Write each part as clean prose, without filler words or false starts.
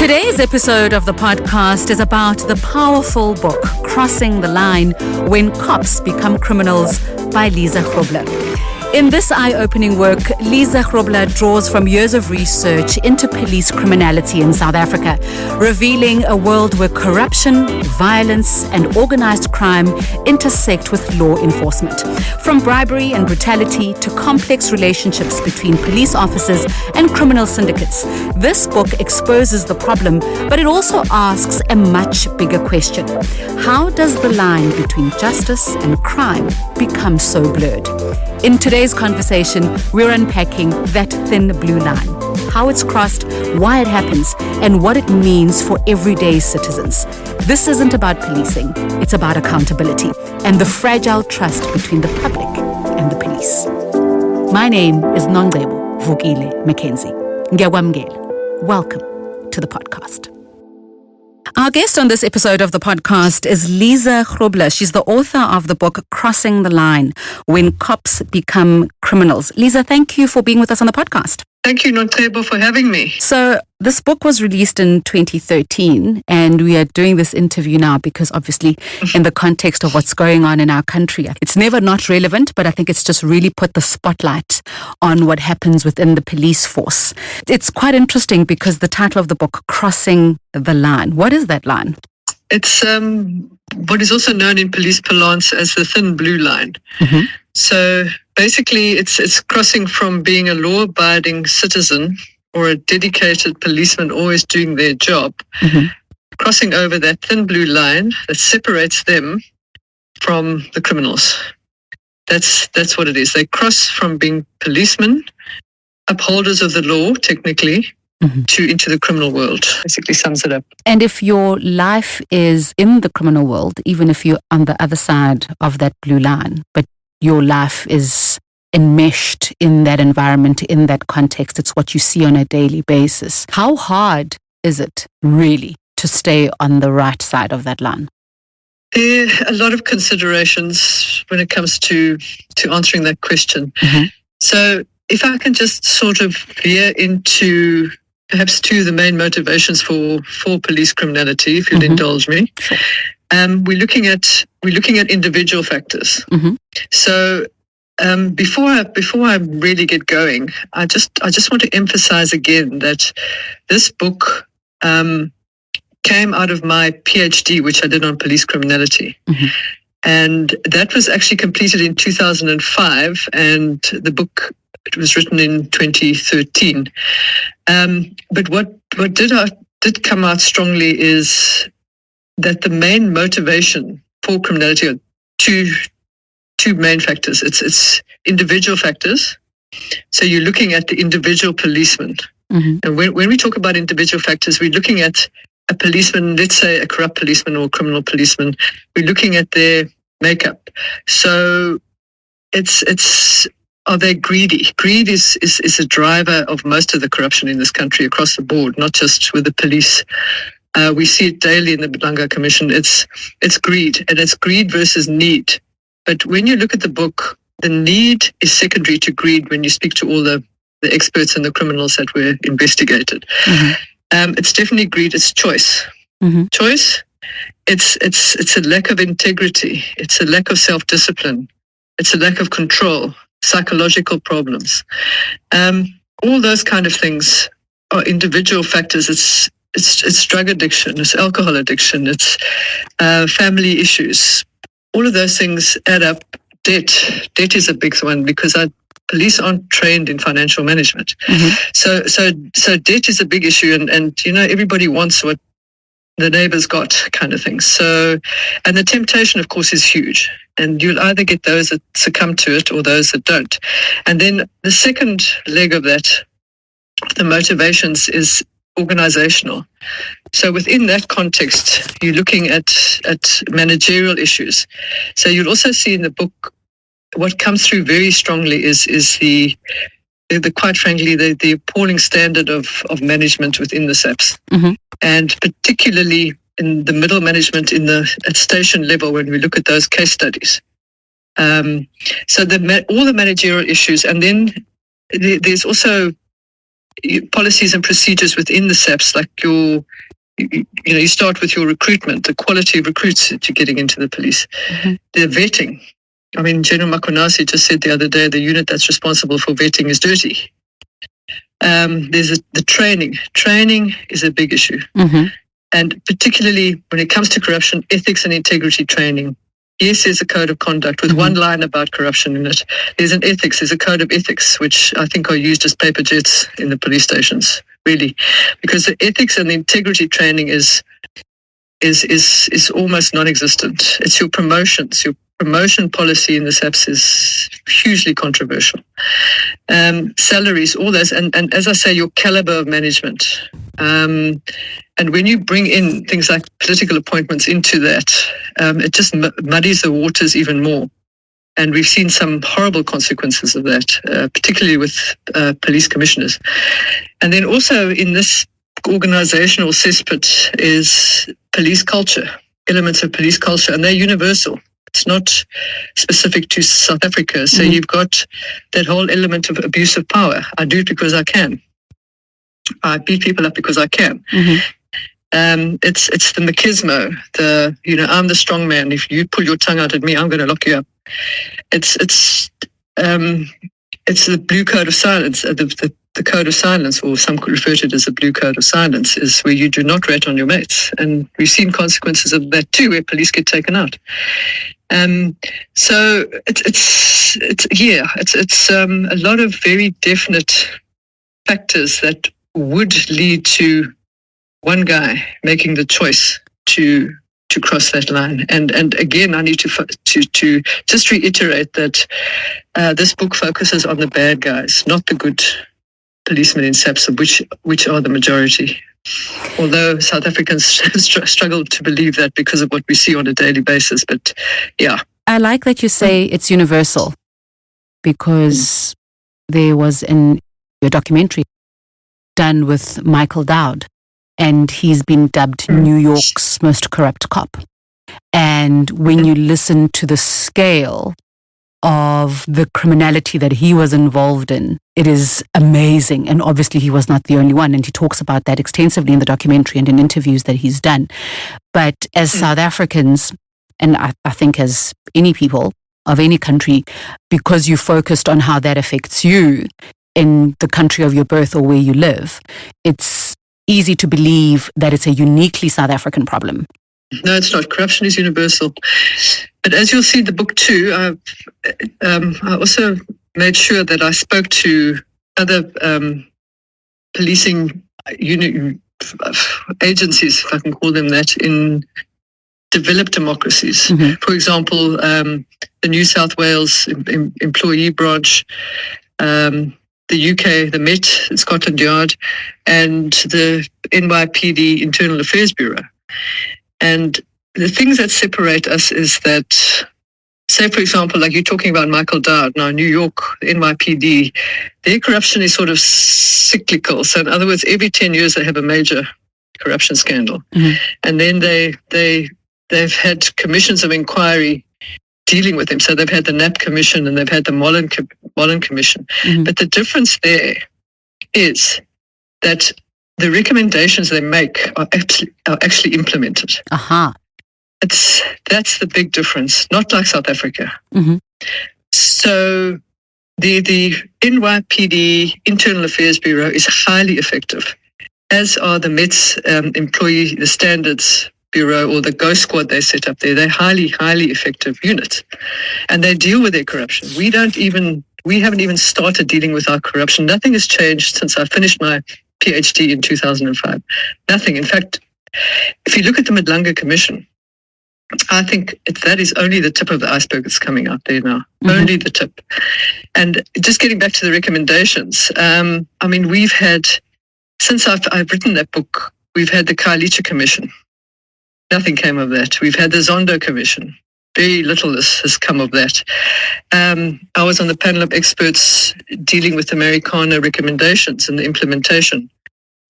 Today's episode of the podcast is about the powerful book, Crossing the Line, When Cops Become Criminals by Liza Grobler. In this eye-opening work, Liza Grobler draws from years of research into police criminality in South Africa, revealing a world where corruption, violence, and organized crime intersect with law enforcement. From bribery and brutality to complex relationships between police officers and criminal syndicates, this book exposes the problem, but it also asks a much bigger question. How does the line between justice and crime become so blurred? In today's conversation, we're unpacking that thin blue line, how it's crossed, why it happens, and what it means for everyday citizens. This isn't about policing, it's about accountability and the fragile trust between the public and the police. My name is Nongcebo Vukile Mackenzie. Ngiyawamkela. Welcome to the podcast. Our guest on this episode of the podcast is Liza Grobler. She's the author of the book Crossing the Line, When Cops Become Criminals. Liza, thank you for being with us on the podcast. Thank you, Nongcebo, for having me. So this book was released in 2013, and we are doing this interview now because obviously in the context of what's going on in our country, it's never not relevant, but I think it's just really put the spotlight on what happens within the police force. It's quite interesting because the title of the book, Crossing the Line. What is that line? It's what is also known in police parlance as the thin blue line. Mm-hmm. So basically, it's crossing from being a law-abiding citizen or a dedicated policeman always doing their job, mm-hmm. crossing over that thin blue line that separates them from the criminals. That's what it is. They cross from being policemen, upholders of the law, technically, mm-hmm. into the criminal world. Basically sums it up. And if your life is in the criminal world, even if you're on the other side of that blue line, but your life is enmeshed in that environment, in that context, it's what you see on a daily basis. How hard is it really to stay on the right side of that line? There are a lot of considerations when it comes to answering that question. Mm-hmm. So if I can just sort of veer into perhaps two of the main motivations for police criminality, if you'll mm-hmm. indulge me. Sure. We're looking at individual factors. Mm-hmm. So before I really get going, I just want to emphasize again that this book came out of my PhD, which I did on police criminality. Mm-hmm. And that was actually completed in 2005, and the book, it was written in 2013. But what did come out strongly is that the main motivation for criminality are two main factors. It's individual factors. So you're looking at the individual policeman. Mm-hmm. And when we talk about individual factors, we're looking at a policeman, let's say a corrupt policeman or a criminal policeman. We're looking at their makeup. So it's are they greedy? Greed is a driver of most of the corruption in this country across the board, not just with the police. We see it daily in the Belanga Commission. It's greed, and it's greed versus need. But when you look at the book, the need is secondary to greed when you speak to all the experts and the criminals that were investigated. Mm-hmm. It's definitely greed. It's choice. Mm-hmm. Choice. It's a lack of integrity. It's a lack of self-discipline. It's a lack of control. Psychological problems. All those kind of things are individual factors. It's drug addiction. It's alcohol addiction. It's family issues. All of those things add up. Debt is a big one because police aren't trained in financial management. Mm-hmm. So debt is a big issue, and everybody wants what the neighbor's got, kind of thing. So, and the temptation, of course, is huge. And you'll either get those that succumb to it or those that don't. And then the second leg of that, the motivations, is organizational. So within that context, you're looking at managerial issues. So you'll also see in the book, what comes through very strongly is the quite frankly, the appalling standard of management within the SAPS. Mm-hmm. And particularly in the middle management at station level when we look at those case studies. So all the managerial issues, and then there's also policies and procedures within the SAPS, like you start with your recruitment, the quality of recruits that you're getting into the police, the vetting. I mean, General Makonasi just said the other day, the unit that's responsible for vetting is dirty. There's the training. Training is a big issue. And particularly when it comes to corruption, ethics and integrity training. Yes, there's a code of conduct with one line about corruption in it. There's a code of ethics, which I think are used as paper jets in the police stations, really. Because the ethics and the integrity training is almost non-existent. It's your promotions. Your promotion policy in the SAPS is hugely controversial. Salaries, all those, and as I say, your caliber of management. And when you bring in things like political appointments into that, it just muddies the waters even more. And we've seen some horrible consequences of that, particularly with police commissioners. And then also in this organizational cesspit is police culture, elements of police culture, and they're universal. It's not specific to South Africa. So you've got that whole element of abuse of power. I do it because I can. I beat people up because I can. It's the machismo, I'm the strong man. If you pull your tongue out at me, I'm going to lock you up. It's the blue code of silence, the code of silence, or some could refer to it as the blue code of silence, is where you do not rat on your mates. And we've seen consequences of that too, where police get taken out. So it's a lot of very definite factors that would lead to one guy making the choice to cross that line. And again, I need to just reiterate that this book focuses on the bad guys, not the good policemen in SAPS, which are the majority. Although South Africans struggle to believe that because of what we see on a daily basis. But yeah. I like that you say it's universal, because there was in your documentary done with Michael Dowd, and he's been dubbed New York's most corrupt cop. And when you listen to the scale of the criminality that he was involved in, it is amazing. And obviously he was not the only one, and he talks about that extensively in the documentary and in interviews that he's done. But as South Africans, and I think as any people of any country, because you focused on how that affects you in the country of your birth or where you live, it's easy to believe that it's a uniquely South African problem. No, it's not. Corruption is universal. But as you'll see in the book too, I also made sure that I spoke to other policing agencies, if I can call them that, in developed democracies. For example, the New South Wales employee branch, the UK, the Met, Scotland Yard, and the NYPD Internal Affairs Bureau. And the things that separate us is that, say, for example, like you're talking about Michael Dowd, now New York, the NYPD, their corruption is sort of cyclical. So in other words, every 10 years they have a major corruption scandal. And then they've had commissions of inquiry dealing with them. So they've had the Knapp Commission and they've had the Mullen Commission. But the difference there is that the recommendations they make are actually implemented. That's the big difference, not like South Africa. So the NYPD Internal Affairs Bureau is highly effective, as are the Met's the Standards Bureau, or the Ghost Squad they set up there. They're highly, highly effective units, and they deal with their corruption. We haven't even started dealing with our corruption. Nothing has changed since I finished my PhD in 2005. Nothing. In fact, if you look at the Madlanga Commission, I think that is only the tip of the iceberg that's coming out there now. Only the tip. And just getting back to the recommendations, I mean, we've had, since I've written that book, we've had the Khayelitsha Commission. Nothing came of that. We've had the Zondo Commission. Very little has come of that. I was on the panel of experts dealing with the Americana recommendations and the implementation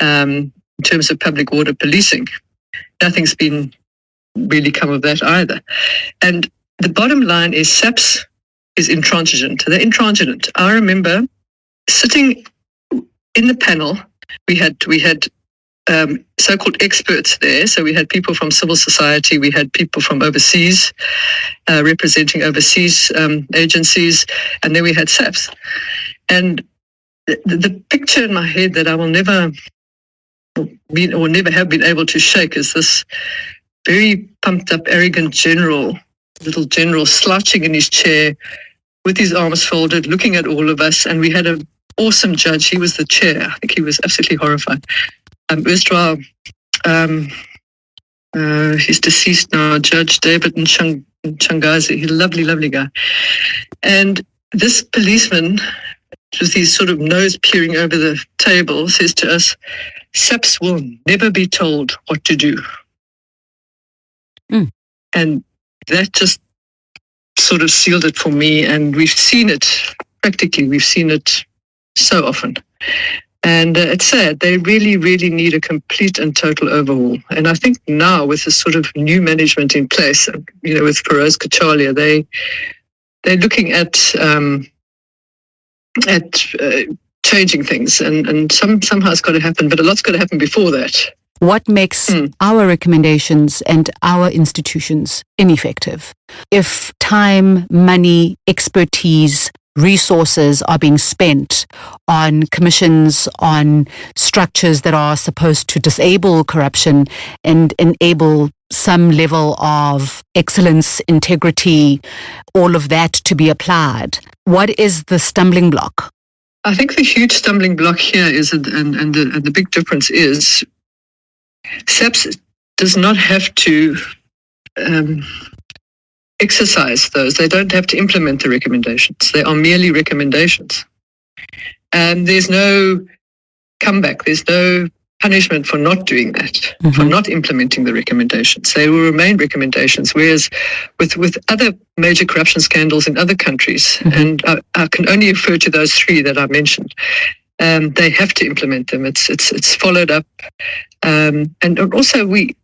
in terms of public order policing. Nothing's been really come of that either. And the bottom line is SAPS is intransigent. They're intransigent. I remember sitting in the panel, we had so-called experts there. So we had people from civil society, we had people from overseas, representing overseas agencies, and then we had SAPS. And the picture in my head that I will never have been able to shake is this very pumped up, arrogant little general slouching in his chair with his arms folded, looking at all of us. And we had an awesome judge. He was the chair. I think he was absolutely horrified. Erstwhile, he's deceased now, Judge David Nchangazi. He's a lovely, lovely guy. And this policeman, with his sort of nose peering over the table, says to us, SAPS will never be told what to do. And that just sort of sealed it for me. And we've seen it so often. And it's sad. They really, really need a complete and total overhaul. And I think now with this sort of new management in place, with Feroz Kachalia, they're looking at changing things. And somehow it's got to happen, but a lot's got to happen before that. What makes our recommendations and our institutions ineffective? If time, money, expertise, resources are being spent on commissions, on structures that are supposed to disable corruption and enable some level of excellence, integrity, all of that to be applied, what is the stumbling block? I think the huge stumbling block here is, and the big difference is, SAPS does not have to exercise those. They don't have to implement the recommendations. They are merely recommendations. And there's no comeback. There's no punishment for not doing that, for not implementing the recommendations. They will remain recommendations. Whereas with other major corruption scandals in other countries, and I can only refer to those three that I mentioned, they have to implement them. It's followed up. And also we've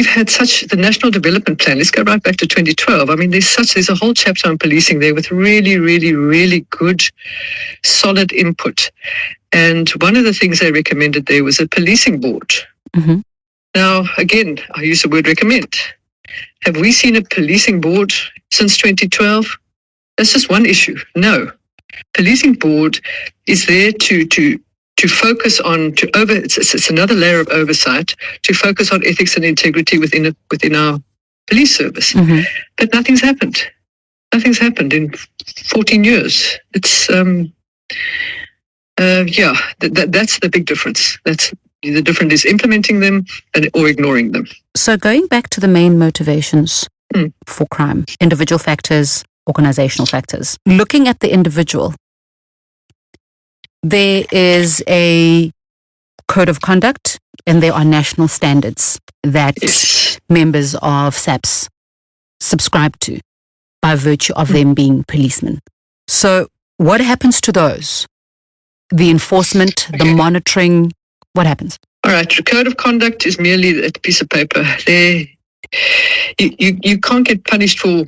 had the National Development Plan. Let's go right back to 2012. I mean, there's a whole chapter on policing there with really, really, really good, solid input. And one of the things they recommended there was a policing board. Now, again, I use the word recommend. Have we seen a policing board since 2012? That's just one issue. No. Policing board is there to focus on, it's another layer of oversight, to focus on ethics and integrity within our police service. But nothing's happened. Nothing's happened in 14 years. It's, that's the big difference. The difference is implementing them or ignoring them. So going back to the main motivations for crime, individual factors, organizational factors, looking at the individual, there is a code of conduct and there are national standards that members of SAPS subscribe to by virtue of them being policemen. So what happens to those? The enforcement, the monitoring, what happens? All right, the code of conduct is merely a piece of paper. You can't get punished for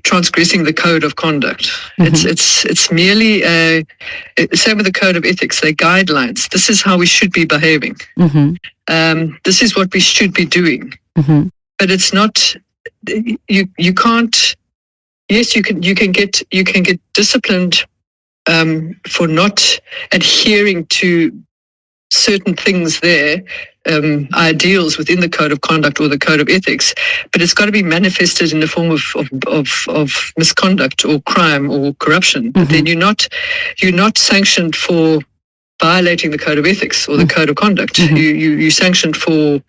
transgressing the code of conduct. It's merely same with the code of ethics. They're guidelines. This is how we should be behaving. This is what we should be doing. But it's not. You can't. Yes, you can get disciplined for not adhering to certain things there, ideals within the code of conduct or the code of ethics, but it's got to be manifested in the form of misconduct or crime or corruption. But then you're not sanctioned for violating the code of ethics or the code of conduct. You're sanctioned for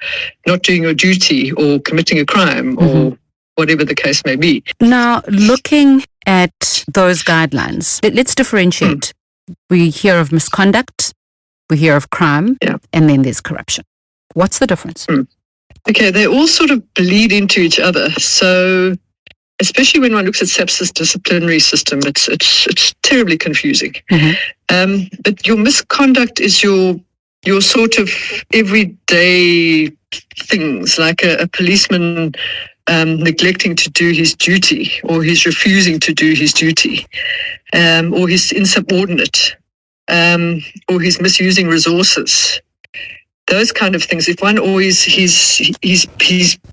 not doing your duty or committing a crime or whatever the case may be. Now, looking at those guidelines, let's differentiate. We hear of misconduct, we hear of crime, and then there's corruption. What's the difference? Okay, they all sort of bleed into each other. So, especially when one looks at SAPS's disciplinary system, it's terribly confusing. But your misconduct is your sort of everyday things, like a policeman neglecting to do his duty, or he's refusing to do his duty, or he's insubordinate. or he's misusing resources. Those kind of things. If one always it's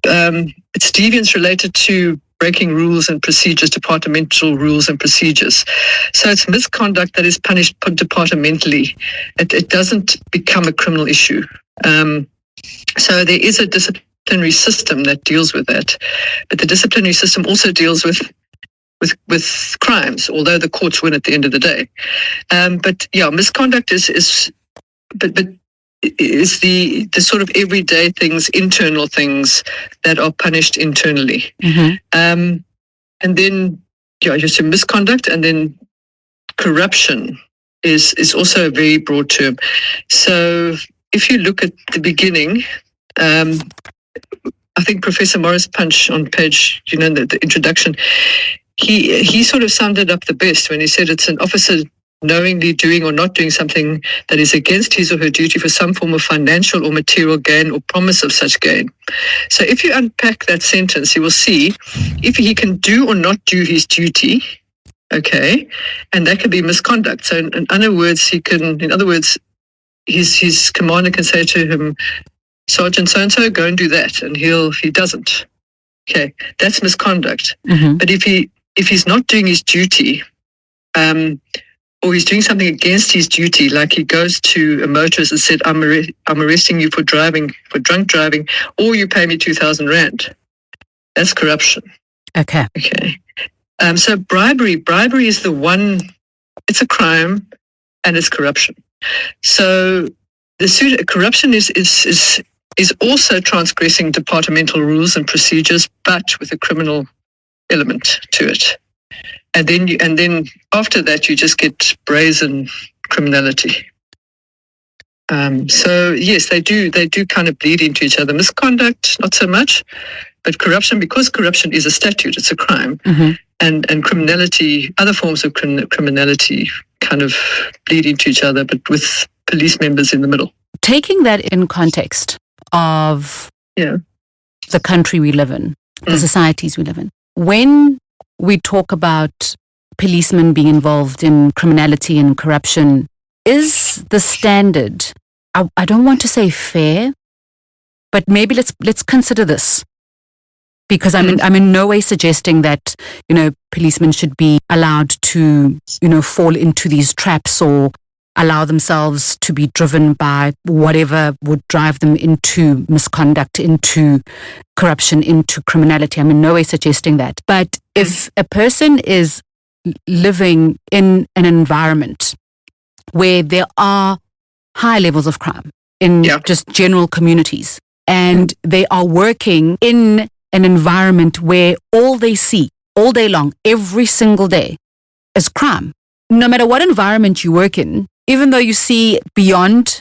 deviance related to breaking rules and procedures, departmental rules and procedures. So it's misconduct that is punished departmentally. It doesn't become a criminal issue. So there is a disciplinary system that deals with that, but the disciplinary system also deals with crimes, although the courts win at the end of the day. But yeah, misconduct is the sort of everyday things, internal things that are punished internally. And then, just a misconduct, and then corruption is also a very broad term. So if you look at the beginning, I think Professor Morris Punch on page, the introduction, he sort of summed it up the best when he said it's an officer knowingly doing or not doing something that is against his or her duty for some form of financial or material gain or promise of such gain. So if you unpack that sentence, you will see if he can do or not do his duty, okay, and that can be misconduct. So in other words, his commander can say to him, Sergeant so-and-so, go and do that, and he doesn't. Okay, that's misconduct. But if he's not doing his duty, or he's doing something against his duty, like he goes to a motorist and said, I'm arresting you for drunk driving, or you pay me 2,000 Rand. That's corruption. Okay. So bribery is the one, it's a crime and it's corruption. So the corruption is also transgressing departmental rules and procedures, but with a criminal element to it. And then after that, you just get brazen criminality. So yes, they do kind of bleed into each other. Misconduct, not so much, but corruption, because corruption is a statute, it's a crime, and criminality, other forms of criminality, kind of bleed into each other, but with police members in the middle. Taking that in context of the country we live in, the societies we live in, when we talk about policemen being involved in criminality and corruption, is the standard, I don't want to say fair, but maybe let's consider this, because I'm in no way suggesting that policemen should be allowed to fall into these traps or allow themselves to be driven by whatever would drive them into misconduct, into corruption, into criminality. I'm in no way suggesting that. But if a person is living in an environment where there are high levels of crime in just general communities, and they are working in an environment where all they see all day long, every single day, is crime, no matter what environment you work in, even though you see beyond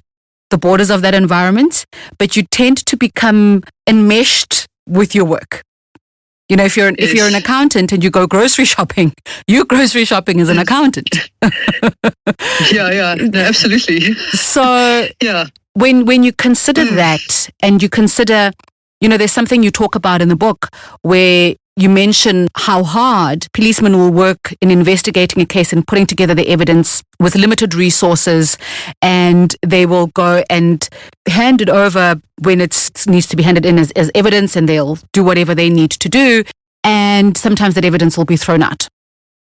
the borders of that environment, but you tend to become enmeshed with your work. If you're an accountant and you go grocery shopping, you're grocery shopping as an accountant. No, absolutely. So when you consider that, and you consider, there's something you talk about in the book where you mention how hard policemen will work in investigating a case and putting together the evidence with limited resources, and they will go and hand it over when it needs to be handed in as evidence, and they'll do whatever they need to do. And sometimes that evidence will be thrown out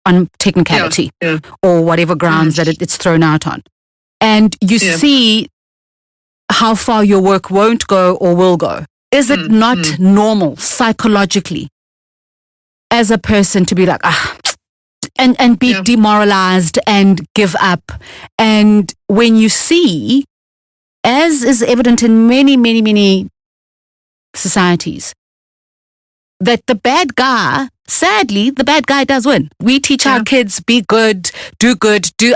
on technicality or whatever grounds that it's thrown out on. And you see how far your work won't go or will go. Is it not normal psychologically as a person to be like, and be demoralized and give up? And when you see, as is evident in many, many, many societies, that the bad guy, sadly, the bad guy does win. We teach our kids, be good, do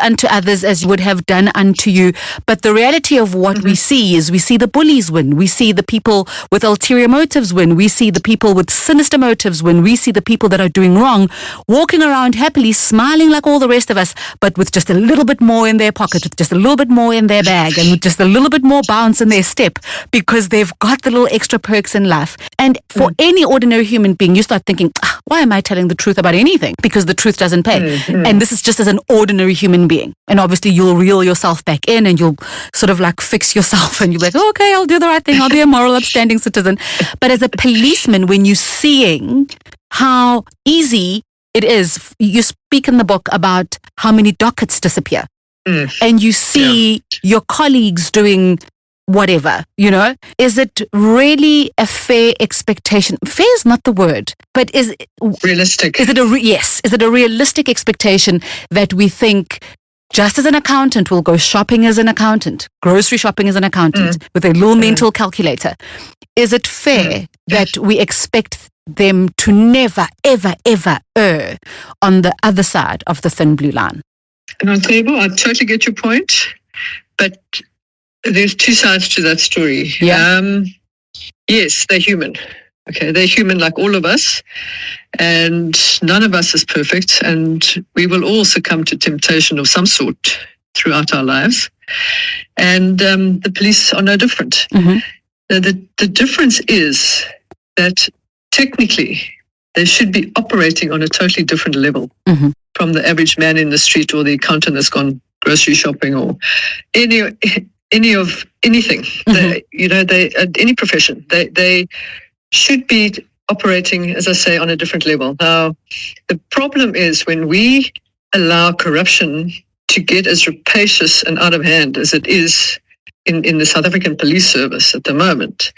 unto others as you would have done unto you. But the reality of what we see is we see the bullies win. We see the people with ulterior motives win. We see the people with sinister motives win. We see the people that are doing wrong, walking around happily, smiling like all the rest of us, but with just a little bit more in their pocket, with just a little bit more in their bag, and with just a little bit more bounce in their step, because they've got the little extra perks in life. And for any ordinary human being, you start thinking, why am I telling the truth about anything? Because the truth doesn't pay. And this is just as an ordinary human being. And obviously you'll reel yourself back in and you'll sort of like fix yourself and you'll be like, oh, okay, I'll do the right thing. I'll be a moral, upstanding citizen. But as a policeman, when you're seeing how easy it is, you speak in the book about how many dockets disappear. And you see your colleagues doing whatever, is it really a fair expectation? Fair is not the word, but is it realistic? Is it is it a realistic expectation that we think just as an accountant will go shopping as an accountant, grocery shopping as an accountant with a little mental calculator? Is it fair that we expect them to never, ever, ever err on the other side of the thin blue line? And I totally get your point, but there's two sides to that story. Yes, they're human. Okay, they're human like all of us, and none of us is perfect, and we will all succumb to temptation of some sort throughout our lives. And the police are no different. The difference is that technically they should be operating on a totally different level from the average man in the street or the accountant that's gone grocery shopping or any of anything. Any profession. They should be operating, as I say, on a different level. Now, the problem is when we allow corruption to get as rapacious and out of hand as it is in the South African police service at the moment,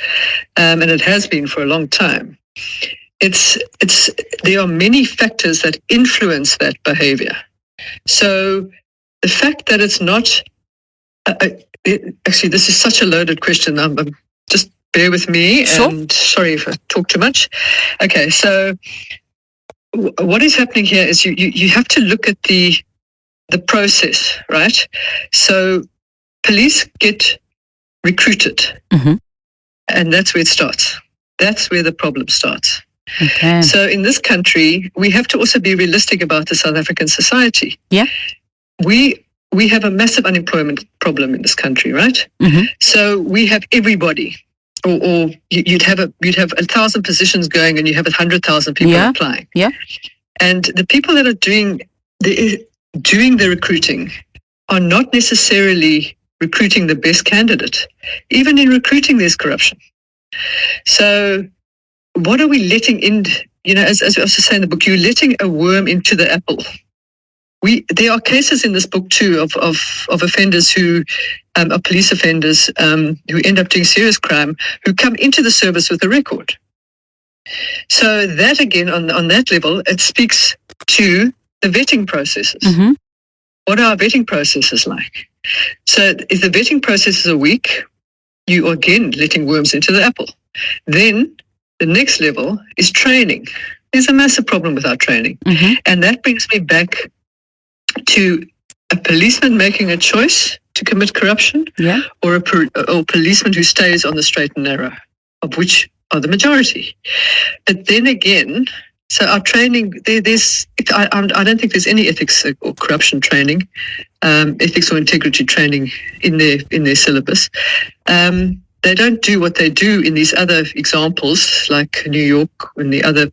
and it has been for a long time. There are many factors that influence that behavior. So the fact that it's not, actually, this is such a loaded question. Just bear with me. Sure. And sorry if I talk too much. Okay, so what is happening here is you have to look at the process, right? So police get recruited, and that's where it starts. That's where the problem starts. Okay. So in this country, we have to also be realistic about the South African society. Yeah. We have a massive unemployment problem in this country, right? So we have everybody, or you'd have 1,000 positions going, and you have 100,000 people applying. Yeah. And the people that are doing the recruiting are not necessarily recruiting the best candidate. Even in recruiting, there's corruption. So what are we letting in? As we also say in the book, you're letting a worm into the apple. There are cases in this book too of offenders who are police offenders who end up doing serious crime, who come into the service with a record. So that again, on that level, it speaks to the vetting processes. What are our vetting processes like? So if the vetting processes are weak, you are again letting worms into the apple. Then the next level is training. There's a massive problem with our training. And that brings me back to a policeman making a choice to commit corruption, or a policeman who stays on the straight and narrow, of which are the majority. But then again, so our training, I don't think there's any ethics or corruption training, ethics or integrity training in their syllabus. They don't do what they do in these other examples, like New York and the other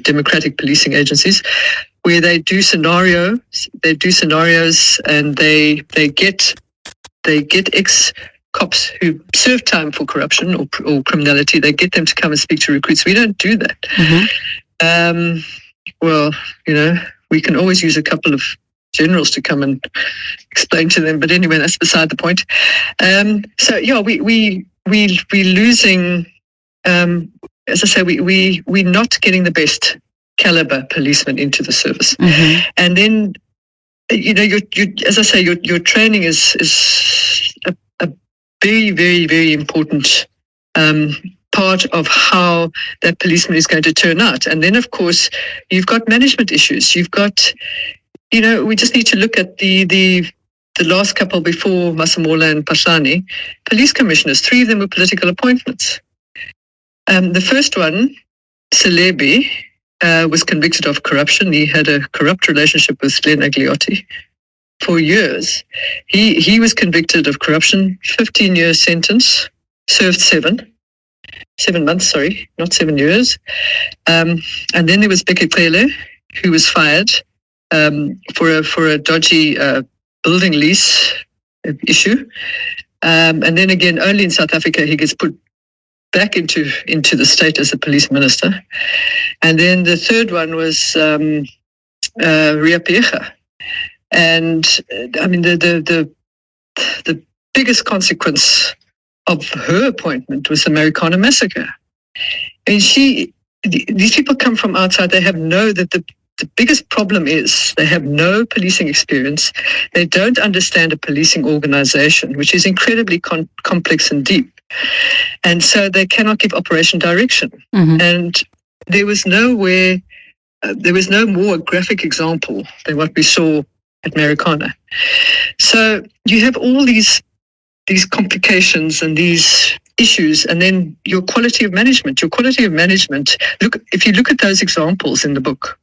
democratic policing agencies, where they do scenarios, and they get ex-cops who serve time for corruption or criminality. They get them to come and speak to recruits. We don't do that. Well, we can always use a couple of generals to come and explain to them. But anyway, that's beside the point. So yeah, we're losing. As I say, we're not getting the best caliber policemen into the service, and then as I say, your training is a very, very, very important part of how that policeman is going to turn out. And then, of course, you've got management issues. You've got, we just need to look at the last couple before Masemola and Pashani, police commissioners. 3 of them were political appointments. The first one, Celebi, was convicted of corruption. He had a corrupt relationship with Glenn Agliotti for years. He was convicted of corruption, 15-year sentence, served 7. 7 months, sorry, not 7 years. And then there was Becky Pele, who was fired for a dodgy building lease issue. And then again, only in South Africa, he gets put back into the state as a police minister. And then the third one was Ria Piecha. And I mean, the biggest consequence of her appointment was the Marikana massacre. And these people come from outside. They have the biggest problem is they have no policing experience. They don't understand a policing organization, which is incredibly complex and deep. And so they cannot give operation direction. Mm-hmm. And there was no more graphic example than what we saw at Marikana. So you have all these complications and these issues, and then your quality of management. Look, if you look at those examples in the book,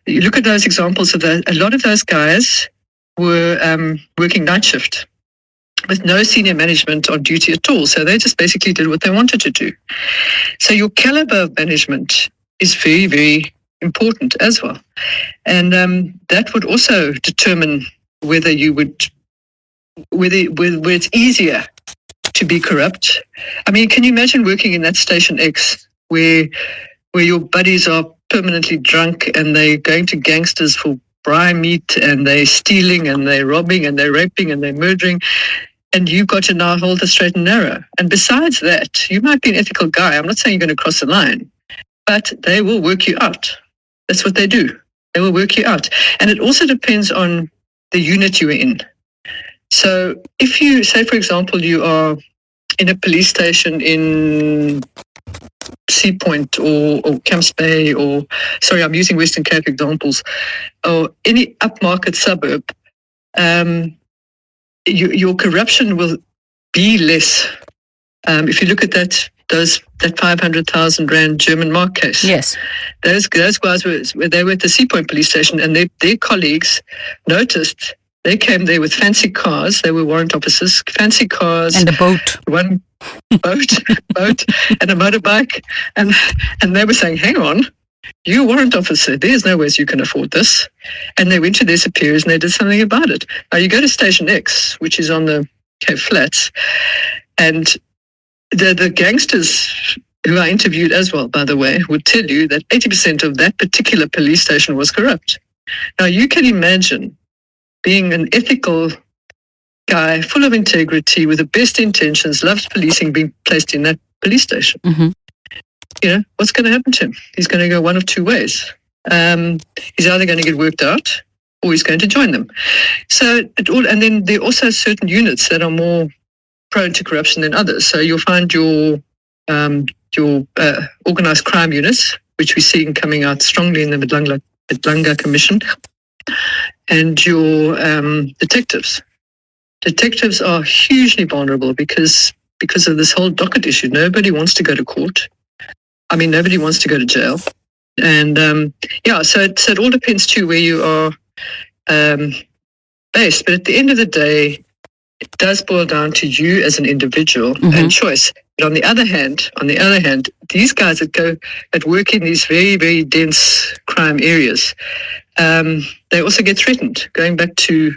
you look at those examples of a lot of those guys were working night shift with no senior management on duty at all. So they just basically did what they wanted to do. So your caliber of management is very, very important as well. And that would also determine whether it's easier to be corrupt. I mean, can you imagine working in that Station X where your buddies are permanently drunk and they're going to gangsters for braai meat and they're stealing and they're robbing and they're raping and they're murdering, and you've got to now hold the straight and narrow. And besides that, you might be an ethical guy. I'm not saying you're going to cross the line, but they will work you out. That's what they do. They will work you out. And it also depends on the unit you're in. So if you say, for example, you are in a police station in Sea Point or Camps Bay I'm using Western Cape examples, or any upmarket suburb, your corruption will be less. If you look at that 500,000 rand German mark case. Yes. Those guys they were at the Sea Point police station, and their colleagues noticed they came there with fancy cars. They were warrant officers, fancy cars. And a boat. One boat and a motorbike. And they were saying, hang on, you're a warrant officer. There's no ways you can afford this. And they went to their superiors and they did something about it. Now you go to Station X, which is on the Cape Flats, and the gangsters who I interviewed as well, by the way, would tell you that 80% of that particular police station was corrupt. Now you can imagine being an ethical guy, full of integrity, with the best intentions, loves policing, being placed in that police station. Mm-hmm. You know, what's going to happen to him? He's going to go one of two ways. He's either going to get worked out or he's going to join them. So and then there are also certain units that are more prone to corruption than others. So you'll find your organised crime units, which we're seeing coming out strongly in the Midlanga Commission, and your detectives. Detectives are hugely vulnerable because of this whole docket issue. Nobody wants to go to court. I mean, nobody wants to go to jail. And so it all depends too where you are based. But at the end of the day, it does boil down to you as an individual and choice. But on the other hand, these guys that work in these very, very dense crime areas, they also get threatened. Going back to,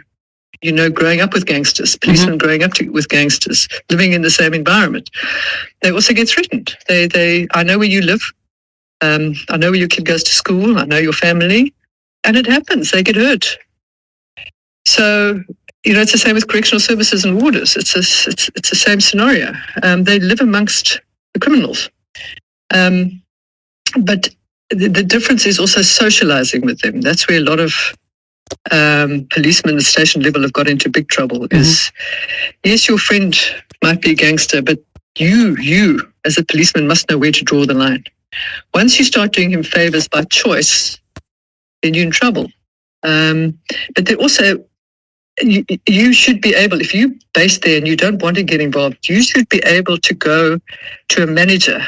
growing up with gangsters, policemen growing up with gangsters, living in the same environment, they also get threatened. I know where you live. I know where your kid goes to school. I know your family, and it happens. They get hurt. So, it's the same with correctional services and warders. It's the same scenario. They live amongst the criminals. But the difference is also socializing with them. That's where a lot of policemen at the station level have got into big trouble. Is yes, your friend might be a gangster, but you as a policeman must know where to draw the line. Once you start doing him favors by choice, then you're in trouble. But they also, you should be able, if you're based there and you don't want to get involved, you should be able to go to a manager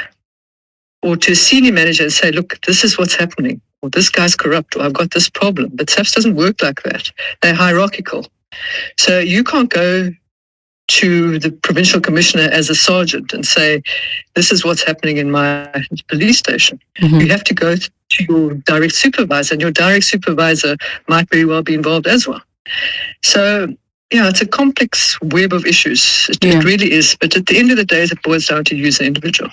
or to a senior manager and say, look, this is what's happening, or this guy's corrupt, or I've got this problem. But SAPS doesn't work like that. They're hierarchical. So you can't go to the provincial commissioner as a sergeant and say, this is what's happening in my police station. You have to go to your direct supervisor, and your direct supervisor might very well be involved as well. So, yeah, it's a complex web of issues. It really is. But at the end of the day, it boils down to you as an individual.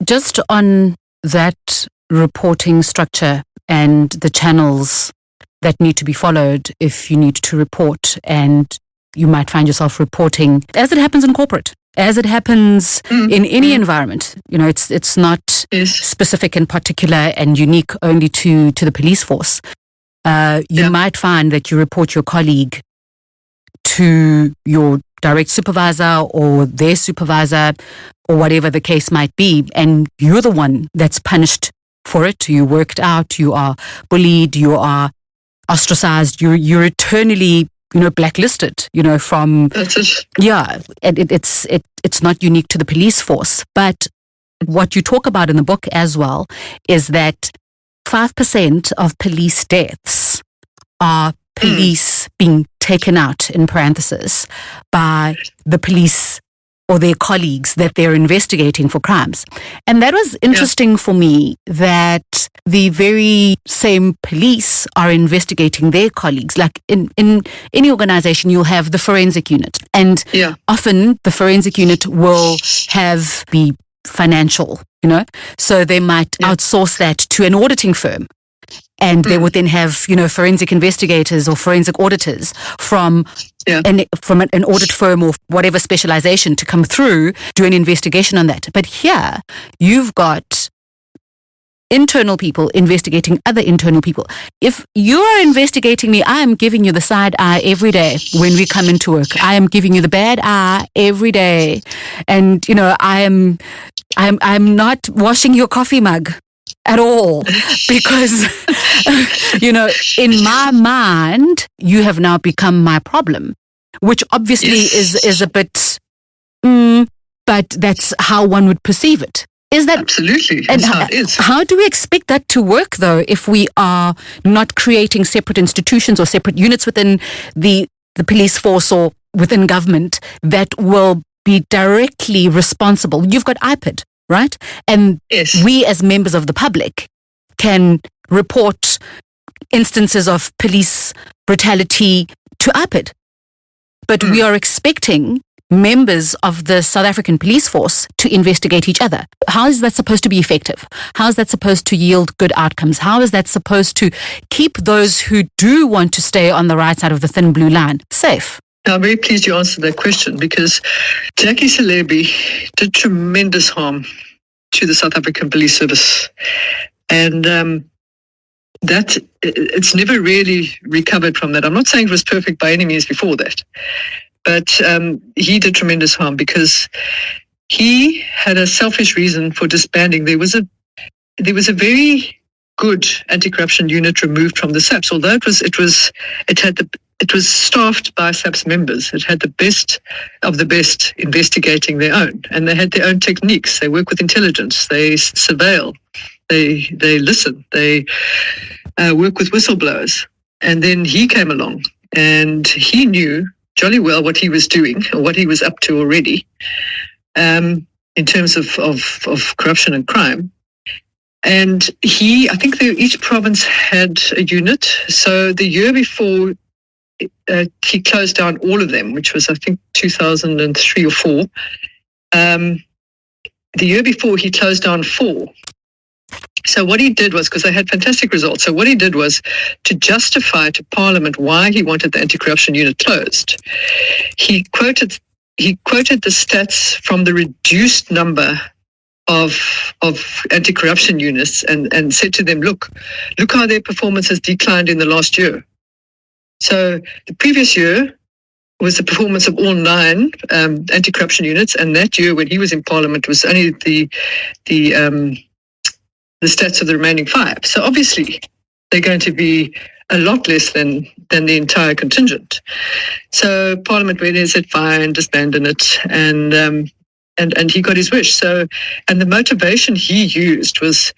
Just on that reporting structure and the channels that need to be followed if you need to report, and you might find yourself reporting as it happens in corporate, as it happens in any environment. You know, it's not specific and particular and unique only to the police force. You might find that you report your colleague to your direct supervisor or their supervisor or whatever the case might be, and you're the one that's punished for it. You worked out, you are bullied, you are ostracized, you're eternally, blacklisted, from... That's it. Yeah, and it's not unique to the police force. But what you talk about in the book as well is that 5% of police deaths are police being taken out, in parentheses, by the police or their colleagues that they're investigating for crimes. And that was interesting for me, that the very same police are investigating their colleagues. Like in any organization, you'll have the forensic unit. And often the forensic unit will have the financial, so they might outsource that to an auditing firm. And they would then have, forensic investigators or forensic auditors from an audit firm or whatever specialization to come through, do an investigation on that. But here, you've got internal people investigating other internal people. If you are investigating me, I am giving you the side eye every day when we come into work. I am giving you the bad eye every day. And, I'm not washing your coffee mug at all, because, in my mind, you have now become my problem, which obviously is a bit, but that's how one would perceive it. Is that absolutely? And how it is. How do we expect that to work, though, if we are not creating separate institutions or separate units within the police force or within government that will be directly responsible? You've got IPID, right? And we as members of the public can report instances of police brutality to IPID. But we are expecting members of the South African police force to investigate each other. How is that supposed to be effective? How is that supposed to yield good outcomes? How is that supposed to keep those who do want to stay on the right side of the thin blue line safe? I'm very pleased you answered that question, because Jackie Celebi did tremendous harm to the South African Police Service. And that it's never really recovered from that. I'm not saying it was perfect by any means before that, but he did tremendous harm because he had a selfish reason for disbanding. There was a very good anti-corruption unit removed from the SAPS, although it was staffed by SAPS members. It had the best of the best investigating their own, and they had their own techniques. They work with intelligence. They surveil. They listen. They work with whistleblowers. And then he came along, and he knew jolly well what he was doing or what he was up to already in terms of corruption and crime. And I think each province had a unit. So the year before, he closed down all of them, which was, I think, 2003 or 4. The year before, he closed down 4. So what he did was, because they had fantastic results, so what he did was to justify to Parliament why he wanted the anti-corruption unit closed. He quoted the stats from the reduced number of anti-corruption units and said to them, look how their performance has declined in the last year. So the previous year was the performance of all 9 anti-corruption units, and that year when he was in Parliament was only the stats of the remaining 5. So obviously they're going to be a lot less than the entire contingent. So Parliament went in and said, fine, disbanded it, and he got his wish. So, and the motivation he used was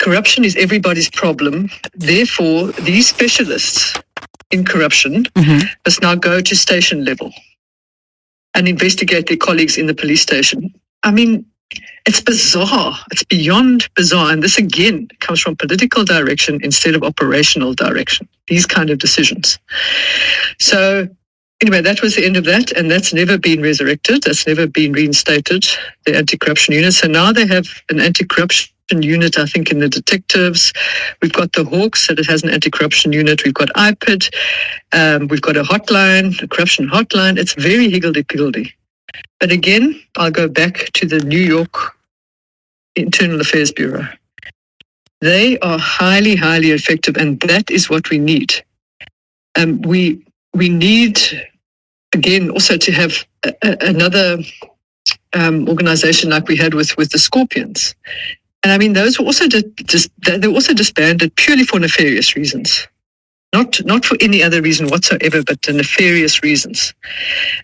corruption is everybody's problem. Therefore, these specialists in corruption must now go to station level. and investigate their colleagues in the police station. I mean, it's bizarre. It's beyond bizarre. And this, again, comes from political direction instead of operational direction, these kind of decisions. So anyway, that was the end of that. And that's never been resurrected. That's never been reinstated, the anti-corruption unit. So now they have an anti-corruption unit, I think, in the detectives. We've got the Hawks, that it has an anti-corruption unit. We've got IPID. We've got a hotline, a corruption hotline. It's very higgledy-piggledy. But again, I'll go back to the New York Internal Affairs Bureau. They are highly, highly effective, and that is what we need. We need, again, also to have another organization like we had with the Scorpions. And I mean, those were also they were also disbanded purely for nefarious reasons. Not for any other reason whatsoever, but the nefarious reasons.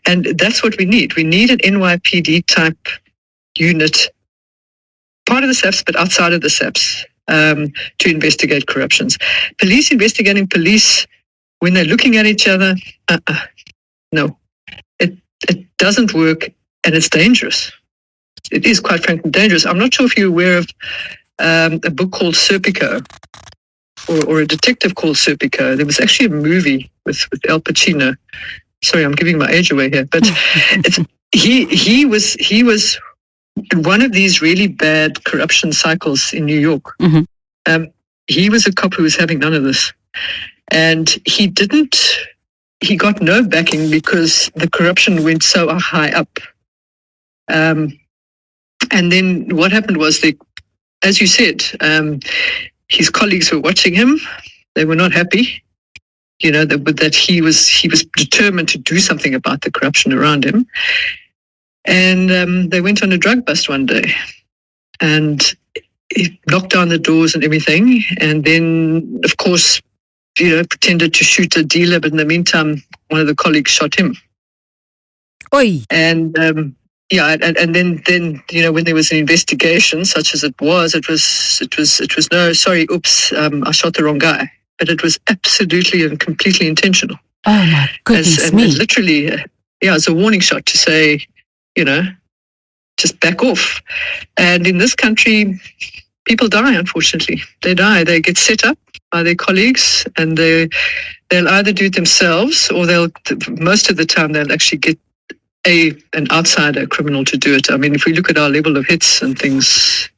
And that's what we need. We need an NYPD type unit, part of the SAPS, but outside of the SAPS, to investigate corruptions. Police investigating police when they're looking at each other, no. It doesn't work, and it's dangerous. It is, quite frankly, dangerous. I'm not sure if you're aware of a book called Serpico, or a detective called Serpico. There was actually a movie with Al Pacino. Sorry, I'm giving my age away here, but he was in one of these really bad corruption cycles in New York. Mm-hmm. He was a cop who was having none of this, and he got no backing because the corruption went so high up. And then what happened was, as you said, his colleagues were watching him. They were not happy, that he was determined to do something about the corruption around him. And they went on a drug bust one day, and he knocked down the doors and everything. And then, of course, pretended to shoot a dealer, but in the meantime, one of the colleagues shot him. Oi. And then when there was an investigation, such as it was no, sorry, oops, I shot the wrong guy. But it was absolutely and completely intentional. Oh my goodness me! And literally, it's a warning shot to say, just back off. And in this country, people die. Unfortunately, they die. They get set up by their colleagues, and they'll either do it themselves, or most of the time they'll actually get an outsider criminal to do it. I mean, if we look at our level of hits and things,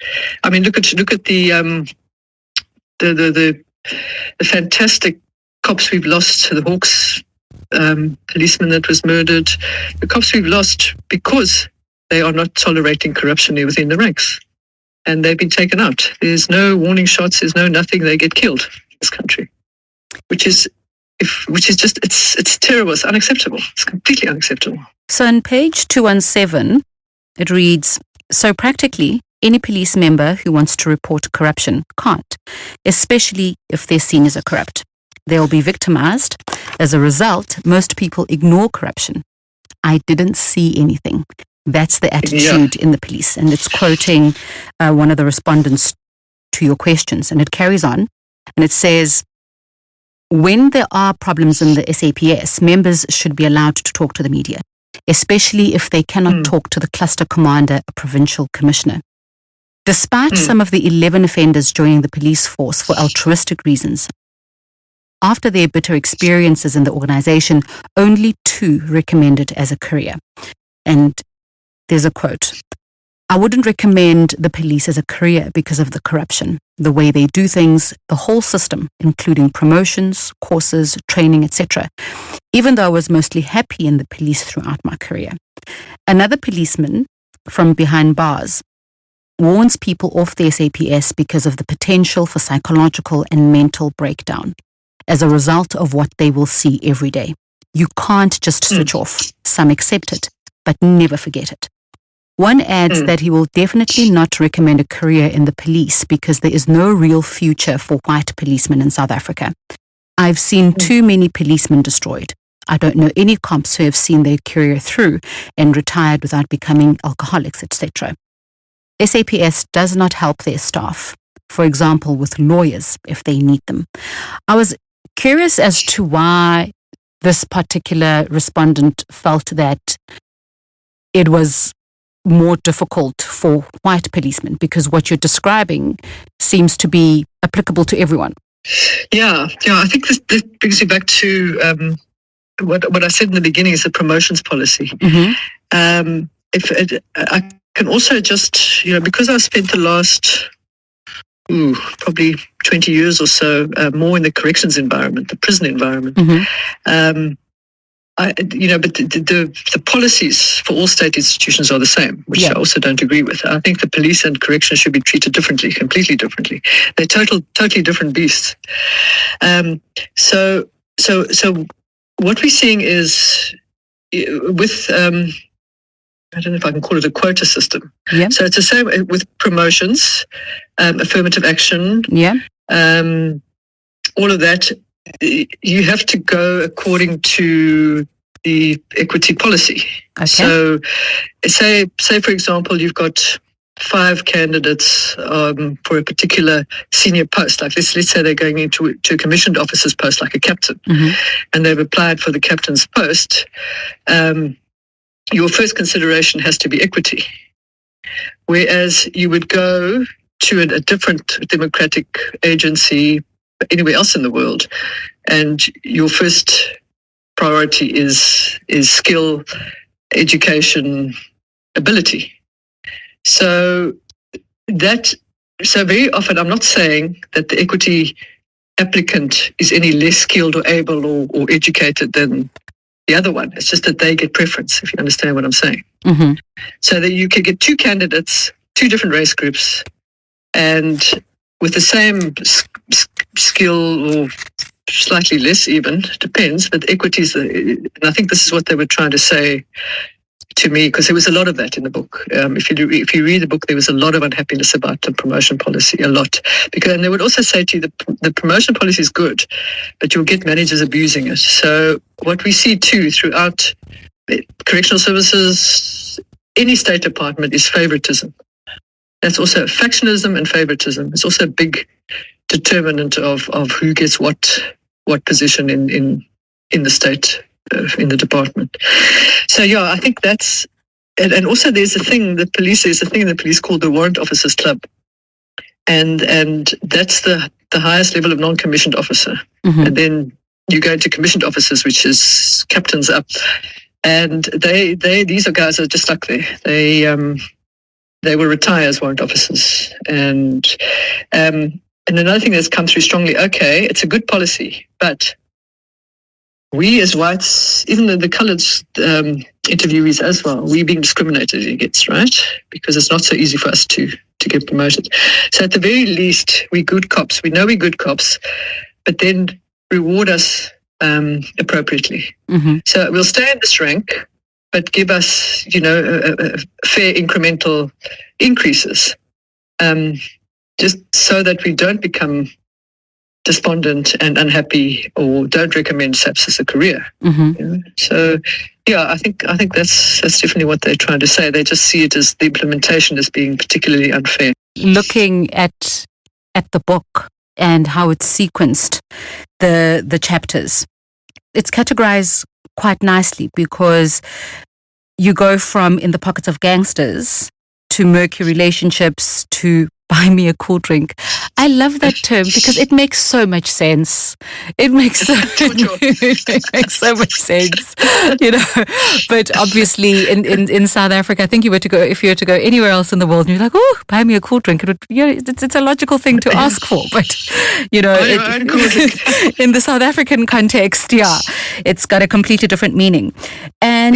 I mean, look at the fantastic cops we've lost, the Hawks policeman that was murdered, the cops we've lost because they are not tolerating corruption within the ranks, and they've been taken out. There's no warning shots. There's no nothing. They get killed in this country, which is just it's terrible. It's unacceptable. It's completely unacceptable. So on page 217, it reads, so practically, any police member who wants to report corruption can't, especially if they're seen as a corrupt. They'll be victimized. As a result, most people ignore corruption. I didn't see anything. That's the attitude in the police. And it's quoting one of the respondents to your questions. And it carries on. And it says, when there are problems in the SAPS, members should be allowed to talk to the media, especially if they cannot talk to the cluster commander, a provincial commissioner. Despite some of the 11 offenders joining the police force for altruistic reasons, after their bitter experiences in the organization, only 2 recommended as a career. And there's a quote, I wouldn't recommend the police as a career because of the corruption, the way they do things, the whole system, including promotions, courses, training, etc., even though I was mostly happy in the police throughout my career. Another policeman from behind bars warns people off the SAPS because of the potential for psychological and mental breakdown as a result of what they will see every day. You can't just switch off. Some accept it, but never forget it. One adds that he will definitely not recommend a career in the police because there is no real future for white policemen in South Africa. I've seen too many policemen destroyed. I don't know any cops who have seen their career through and retired without becoming alcoholics, etc. SAPS does not help their staff, for example, with lawyers if they need them. I was curious as to why this particular respondent felt that it was more difficult for white policemen, because what you're describing seems to be applicable to everyone. Yeah. I think this brings you back to what I said in the beginning is the promotions policy. Mm-hmm. I can also just, because I spent the last probably 20 years or so more in the corrections environment, the prison environment. Mm-hmm. But the policies for all state institutions are the same, which I also don't agree with. I think the police and corrections should be treated differently, completely differently. They're totally different beasts. So what we're seeing is with I don't know if I can call it a quota system. Yeah. So it's the same with promotions, affirmative action. Yeah. All of that. You have to go according to the equity policy. Okay. So, say for example, you've got 5 candidates for a particular senior post. Like let's say they're going into a commissioned officer's post, like a captain, mm-hmm. and they've applied for the captain's post. Your first consideration has to be equity, whereas you would go to a different democratic agency anywhere else in the world, and your first priority is skill, education, ability. So very often, I'm not saying that the equity applicant is any less skilled or able or educated than the other one. It's just that they get preference, if you understand what I'm saying. Mm-hmm. So that you could get 2 candidates, 2 different race groups, and with the same skill or slightly less even, depends, but equity is, and I think this is what they were trying to say to me, because there was a lot of that in the book. If you read the book, there was a lot of unhappiness about the promotion policy, a lot. And they would also say to you that the promotion policy is good, but you'll get managers abusing it. So what we see too throughout correctional services, any state department, is favoritism. That's also factionalism and favoritism. It's also a big determinant of who gets what position in the state, in the department. So I think that's, and also there's a thing in the police called the Warrant Officers Club, and that's the highest level of non-commissioned officer, mm-hmm. and then you go into commissioned officers, which is captains up, and these are guys that are just stuck there. They will retire as warrant officers, and another thing that's come through strongly. Okay, it's a good policy, but we as whites, even the coloured interviewees as well, we're being discriminated against, right? Because it's not so easy for us to get promoted. So at the very least, we're good cops. We know we're good cops, but then reward us appropriately. Mm-hmm. So we'll stay in this rank, but give us, fair incremental increases, just so that we don't become despondent and unhappy, or don't recommend SAPS as a career. Mm-hmm. So, I think that's definitely what they're trying to say. They just see it as the implementation as being particularly unfair. Looking at the book and how it's sequenced, the chapters, it's categorized quite nicely, because you go from in the pockets of gangsters to murky relationships to buy me a cool drink. I love that term because it makes so much sense. It makes so much sense, But obviously, in South Africa, I think if you were to go anywhere else in the world, and you're like, oh, buy me a cool drink, it's a logical thing to ask for. But in the South African context, it's got a completely different meaning. And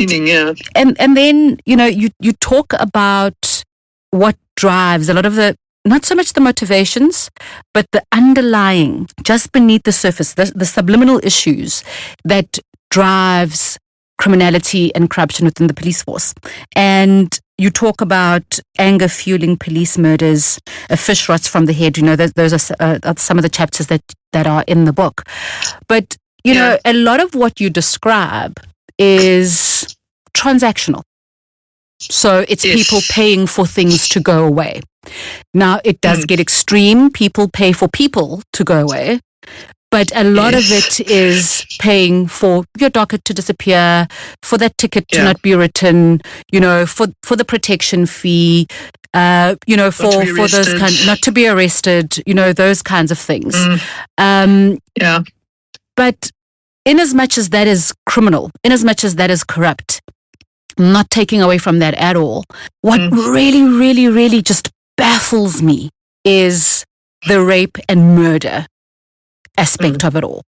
then you talk about what drives a lot of the, not so much the motivations, but the underlying, just beneath the surface, the subliminal issues that drives criminality and corruption within the police force. And you talk about anger fueling police murders, fish rots from the head. Those are some of the chapters that are in the book. But, a lot of what you describe is transactional. So it's people paying for things to go away. Now, it does get extreme. People pay for people to go away. But a lot of it is paying for your docket to disappear, for that ticket to not be written, for the protection fee, for those not to be arrested, those kinds of things. But in as much as that is criminal, in as much as that is corrupt, I'm not taking away from that at all. What really, really, really just baffles me is the rape and murder aspect of it all.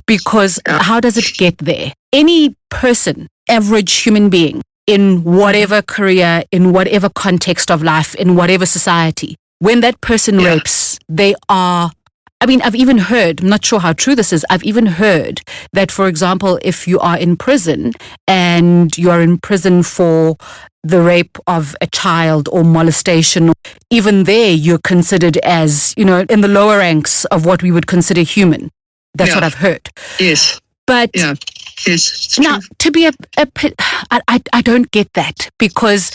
Because how does it get there? Any person, average human being, in whatever career, in whatever context of life, in whatever society, when that person rapes, they are... I've even heard, I'm not sure how true this is, I've even heard that, for example, if you are in prison and you are in prison for the rape of a child or molestation, even there you're considered as, in the lower ranks of what we would consider human. That's what I've heard. Yes. But yes, now, to be I don't get that, because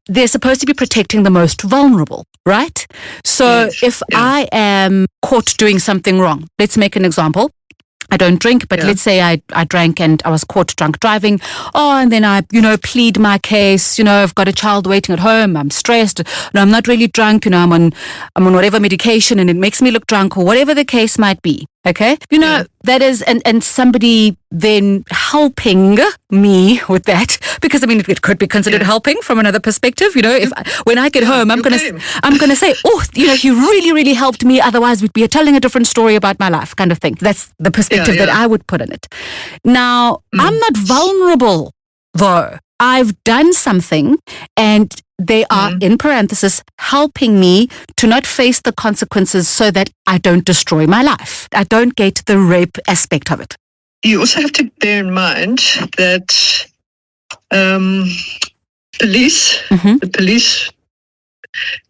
they're supposed to be protecting the most vulnerable, right? So if I am caught doing something wrong, let's make an example. I don't drink, but let's say I drank and I was caught drunk driving. And then I, plead my case. I've got a child waiting at home. I'm stressed. No, I'm not really drunk. I'm on whatever medication, and it makes me look drunk, or whatever the case might be. Okay, that is, and somebody then helping me with that, because it could be considered helping from another perspective. When I get home, I'm gonna say, oh, he really, really helped me. Otherwise, we'd be telling a different story about my life, kind of thing. That's the perspective that I would put on it. Now, I'm not vulnerable though. I've done something, and they are, in parenthesis, helping me to not face the consequences so that I don't destroy my life. I don't get the rape aspect of it. You also have to bear in mind that the police,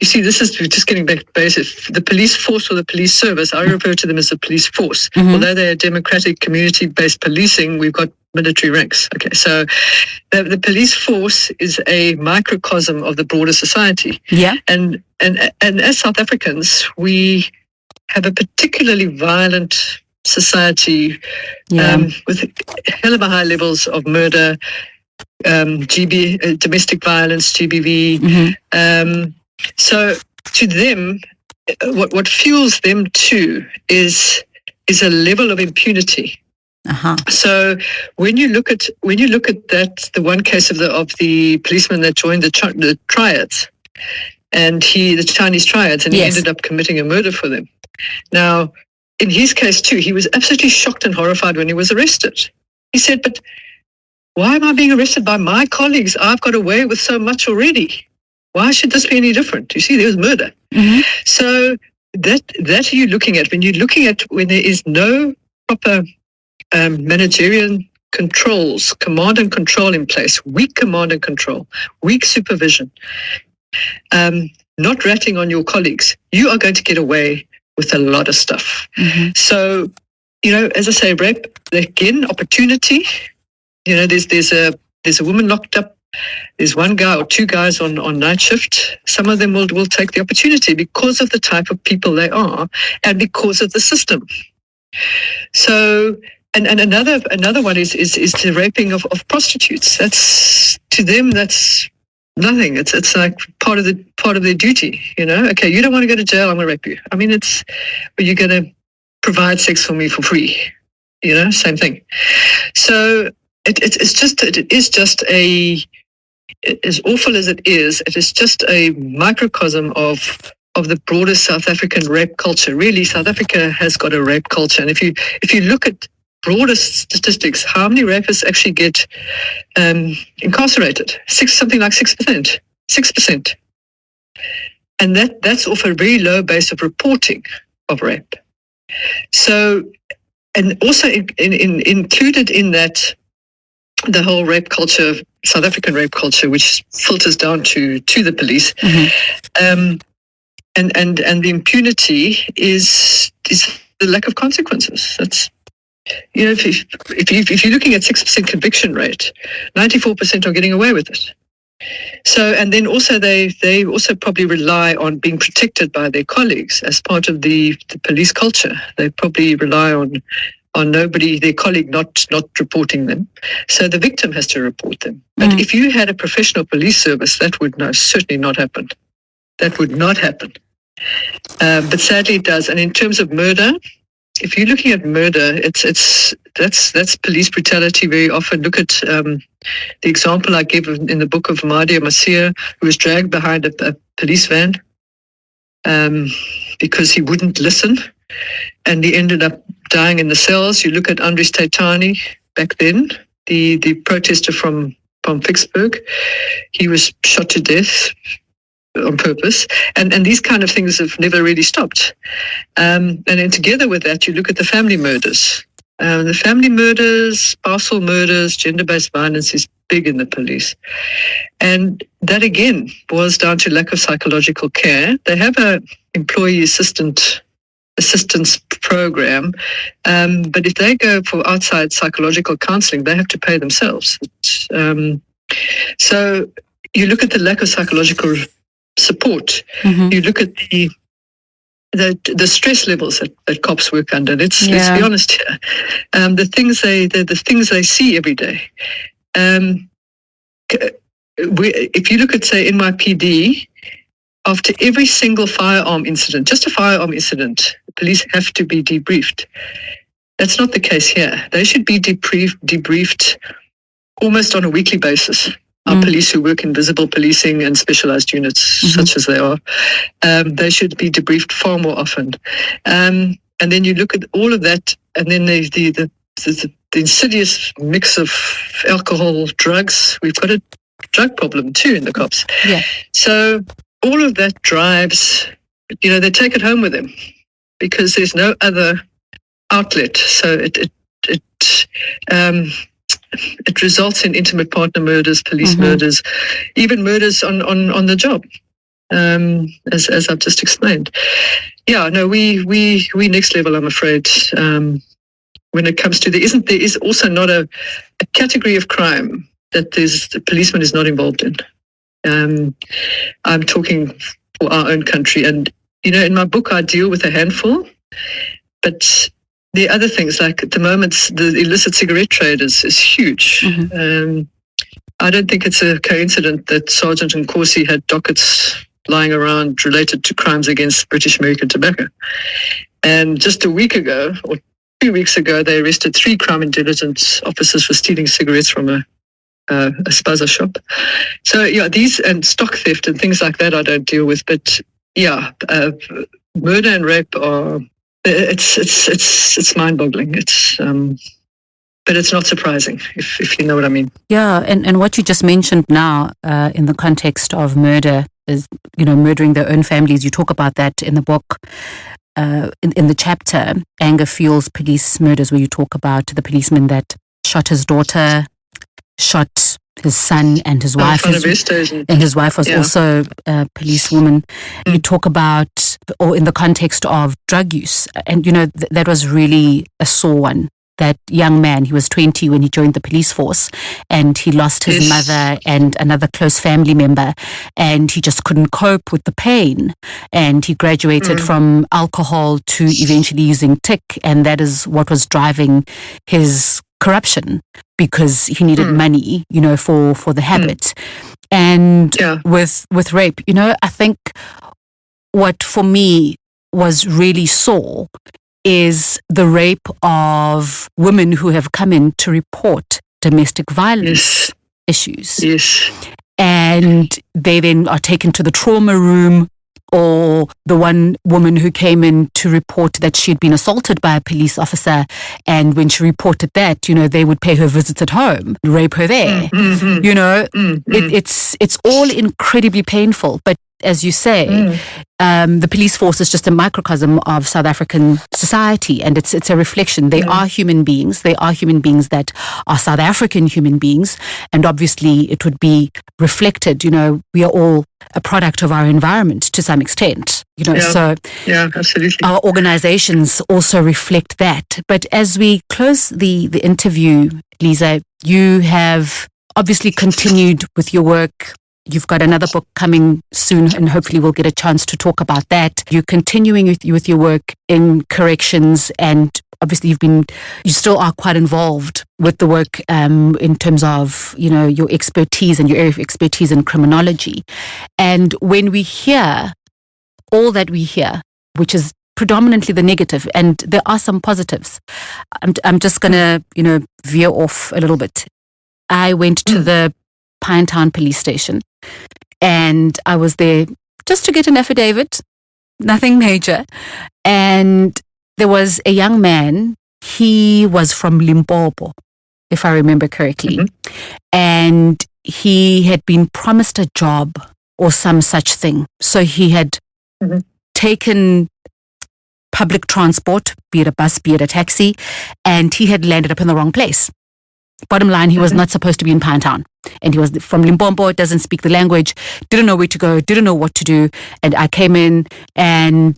you see, this is just getting back to basics. The police force or the police service, I refer to them as the police force. Although they're democratic, community-based policing, we've got military ranks. Okay, so the police force is a microcosm of the broader society. Yeah. And as South Africans, we have a particularly violent society with hell of a high levels of murder, domestic violence, GBV. So to them, what fuels them too is a level of impunity. So when you look at that, the one case of the policeman that joined the triads, and the Chinese triads, and he ended up committing a murder for them. Now, in his case too, he was absolutely shocked and horrified when he was arrested. He said, "But why am I being arrested by my colleagues? I've got away with so much already. Why should this be any different?" You see, there was murder. So that you're looking at when there is no proper managerial controls, command and control in place, weak command and control, weak supervision, not ratting on your colleagues, you are going to get away with a lot of stuff. So, as I say, rape, again, opportunity. There's a woman locked up. There's one guy or two guys on night shift. Some of them will take the opportunity because of the type of people they are and because of the system. So, and another one is the raping of prostitutes. That's, to them, that's nothing. It's like part of their duty. Okay, you don't want to go to jail, I'm going to rape you. But you're going to provide sex for me for free. Same thing. So it is just as awful as it is just a microcosm of the broader South African rape culture. Really, South Africa has got a rape culture, and if you look at broader statistics, how many rapists actually get incarcerated? Something like 6%. 6%. And that's off a very low base of reporting of rape. So, and also included in that, the whole rape culture, South African rape culture, which filters down to the police, and the impunity is the lack of consequences. That's, if you're looking at 6% conviction rate, 94% are getting away with it. So, and then also they also probably rely on being protected by their colleagues as part of the police culture. They probably rely on their colleague not reporting them. So the victim has to report them. But if you had a professional police service, that would certainly not happen. That would not happen. But sadly it does. And in terms of murder, if you're looking at murder, that's police brutality very often. Look at the example I gave in the book of Madia Masir, who was dragged behind a police van because he wouldn't listen, and he ended up dying in the cells. You look at Andries Taitani back then, the protester from Vicksburg. He was shot to death on purpose, and these kind of things have never really stopped. And then together with that, you look at the family murders. The family murders, spousal murders, gender-based violence is big in the police. And that, again, boils down to lack of psychological care. They have a employee assistance program, but if they go for outside psychological counseling, they have to pay themselves. So you look at the lack of psychological support. You look at the stress levels that cops work under. Let's be honest here. The things they see every day. If you look at, say, NYPD, after every single firearm incident, just a firearm incident, the police have to be debriefed. That's not the case here. They should be debriefed almost on a weekly basis. Our police who work in visible policing and specialized units, such as they are, they should be debriefed far more often. And then you look at all of that, and then the insidious mix of alcohol, drugs. We've got a drug problem too in the cops. Yeah. So all of that drives, they take it home with them because there's no other outlet. So it results in intimate partner murders, police murders, even murders on the job, as I've just explained. Yeah, no, we next level, I'm afraid, when it comes to there is also not a category of crime that the policeman is not involved in. I'm talking for our own country, and in my book I deal with a handful, but the other things, like at the moment, the illicit cigarette trade is huge. I don't think it's a coincidence that Sergeant Nkosi had dockets lying around related to crimes against British American tobacco. And just a week ago, or 2 weeks ago, they arrested 3 crime intelligence officers for stealing cigarettes from a spaza shop. So, these and stock theft and things like that I don't deal with. But, murder and rape are... It's mind-boggling. But it's not surprising, if you know what I mean. Yeah, and what you just mentioned now in the context of murder is, murdering their own families. You talk about that in the book, in the chapter, Anger Fuels Police Murders, where you talk about the policeman that shot his daughter, shot his son and his wife. And his wife was also a policewoman. You talk about, or in the context of drug use, and that was really a sore one. That young man, he was 20 when he joined the police force, and he lost his mother and another close family member, and he just couldn't cope with the pain, and he graduated from alcohol to eventually using tick, and that is what was driving his corruption, because he needed money, for the habit. And with rape, I think what for me was really sore is the rape of women who have come in to report domestic violence issues. And they then are taken to the trauma room, or the one woman who came in to report that she had been assaulted by a police officer, and when she reported that, they would pay her visits at home, rape her there. It's all incredibly painful, but as you say, the police force is just a microcosm of South African society, and it's a reflection. They are human beings. They are human beings that are South African human beings, and obviously it would be reflected. We are all a product of our environment to some extent. So absolutely. Our organizations also reflect that. But as we close the interview, Liza, you have obviously continued with your work You've got another book coming soon, and hopefully we'll get a chance to talk about that. You're continuing with your work in corrections, and obviously you still are quite involved with the work in terms of, your expertise and your area of expertise in criminology. And when we hear all that we hear, which is predominantly the negative, and there are some positives, I'm just going to, veer off a little bit. I went to the Pinetown police station, and I was there just to get an affidavit, nothing major. And there was a young man, he was from Limpopo, if I remember correctly. And he had been promised a job or some such thing. So he had taken public transport, be it a bus, be it a taxi, and he had landed up in the wrong place. Bottom line, he was not supposed to be in Pinetown. And he was from Limpopo, doesn't speak the language, didn't know where to go, didn't know what to do. And I came in and,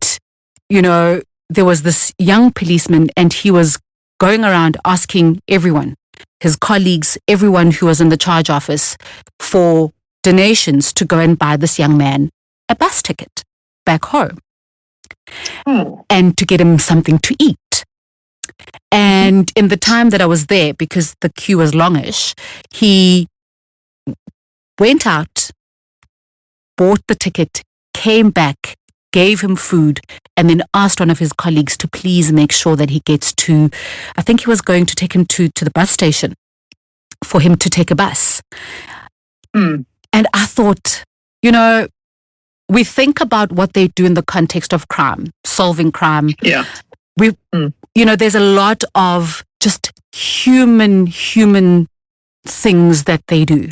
there was this young policeman, and he was going around asking everyone, his colleagues, everyone who was in the charge office, for donations to go and buy this young man a bus ticket back home and to get him something to eat. And in the time that I was there, because the queue was longish, he went out, bought the ticket, came back, gave him food, and then asked one of his colleagues to please make sure that he gets to, I think he was going to take him to the bus station for him to take a bus. And I thought, we think about what they do in the context of crime, solving crime. Yeah. There's a lot of just human things that they do,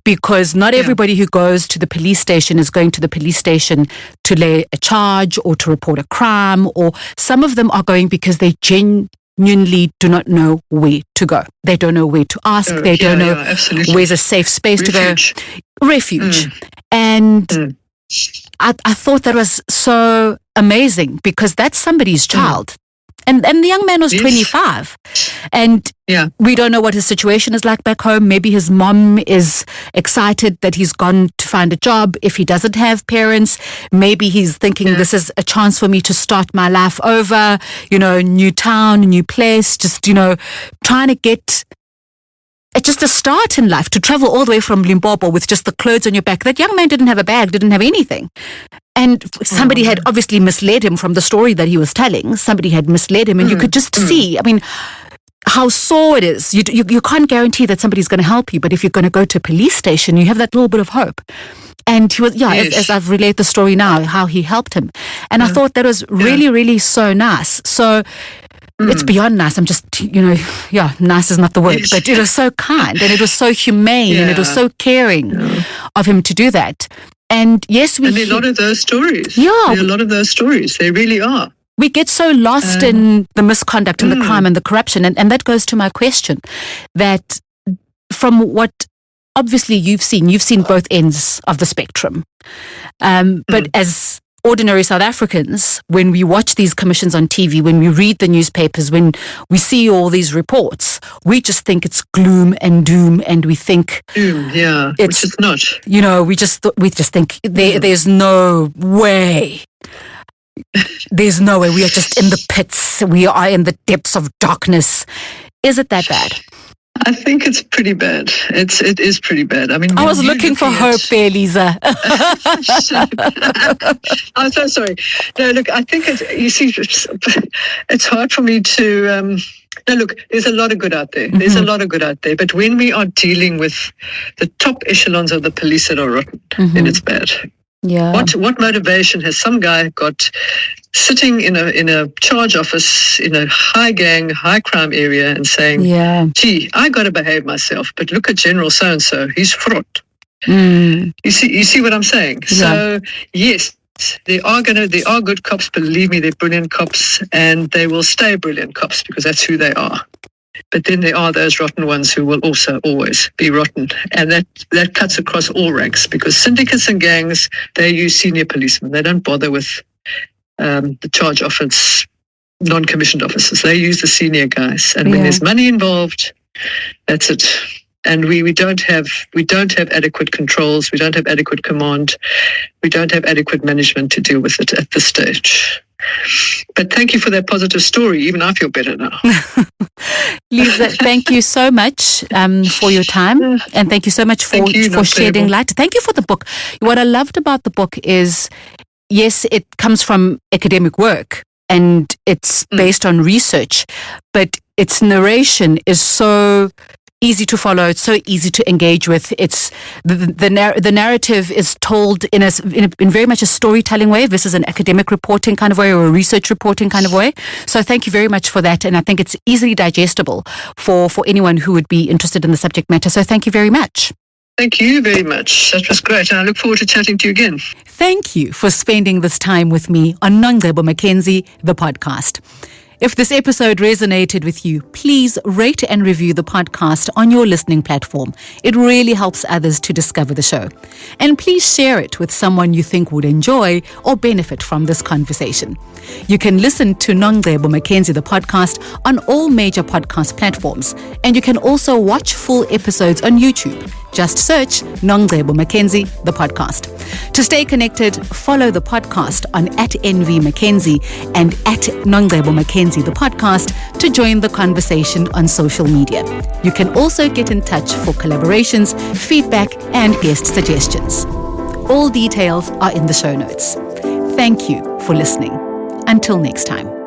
because not everybody who goes to the police station is going to the police station to lay a charge or to report a crime, or some of them are going because they genuinely do not know where to go. They don't know where to ask. They don't know where's a safe space to go. Refuge. And I thought that was so amazing, because that's somebody's child. And the young man was 25. And we don't know what his situation is like back home. Maybe his mom is excited that he's gone to find a job. If he doesn't have parents, maybe he's thinking, this is a chance for me to start my life over, new town, new place, just, trying to get just a start in life, to travel all the way from Limpopo with just the clothes on your back. That young man didn't have a bag, didn't have anything. And somebody had obviously misled him from the story that he was telling. Somebody had misled him, and you could just see, how sore it is. You can't guarantee that somebody's going to help you, but if you're going to go to a police station, you have that little bit of hope. And he was, as I've relayed the story now, how he helped him. And I thought that was really, really so nice. So it's beyond nice. I'm just, nice is not the word, but it was so kind, and it was so humane, and it was so caring of him to do that. And yes, and there are a lot of those stories. Yeah. There are a lot of those stories. They really are. We get so lost in the misconduct and the crime and the corruption. And that goes to my question, that from what obviously you've seen both ends of the spectrum. But as ordinary South Africans, when we watch these commissions on TV, when we read the newspapers, when we see all these reports, we just think it's gloom and doom, and we think which is not. We just think there's no way. There's no way. We are just in the pits. We are in the depths of darkness. Is it that bad? I think it's pretty bad. It is pretty bad. I was looking for hope there, Liza. I'm so sorry. No, look, I think it's hard for me to. No, look, there's a lot of good out there. There's a lot of good out there. But when we are dealing with the top echelons of the police that are rotten, then it's bad. Yeah. What motivation has some guy got sitting in a charge office in a high crime area and saying, gee, I got to behave myself, but look at General so-and-so, he's fraught. You see what I'm saying? Yeah. So yes, there are good cops, believe me, they're brilliant cops, and they will stay brilliant cops because that's who they are. But then there are those rotten ones who will also always be rotten. And that cuts across all ranks, because syndicates and gangs, they use senior policemen. They don't bother with the charge office, non-commissioned officers. They use the senior guys. And when there's money involved, that's it. And we don't have adequate controls. We don't have adequate command. We don't have adequate management to deal with it at this stage. But thank you for that positive story. Even I feel better now. Liza, thank you so much for your time, and thank you so much for shedding light. Thank you for the book. What I loved about the book is, yes, it comes from academic work and it's based on research, but its narration is so easy to follow. It's so easy to engage with. It's the narrative is told in very much a storytelling way. This is an academic reporting kind of way, or a research reporting kind of way. So thank you very much for that. And I think it's easily digestible for anyone who would be interested in the subject matter. So thank you very much. Thank you very much. That was great. And I look forward to chatting to you again. Thank you for spending this time with me on Nongcebo Mackenzie, the podcast. If this episode resonated with you, please rate and review the podcast on your listening platform. It really helps others to discover the show. And please share it with someone you think would enjoy or benefit from this conversation. You can listen to Nongcebo Mackenzie, the podcast, on all major podcast platforms. And you can also watch full episodes on YouTube. Just search Nongcebo Mackenzie, the podcast. To stay connected, follow the podcast on @NVMackenzie and @Nongcebo Mackenzie, the podcast, to join the conversation on social media. You can also get in touch for collaborations, feedback, and guest suggestions. All details are in the show notes. Thank you for listening. Until next time.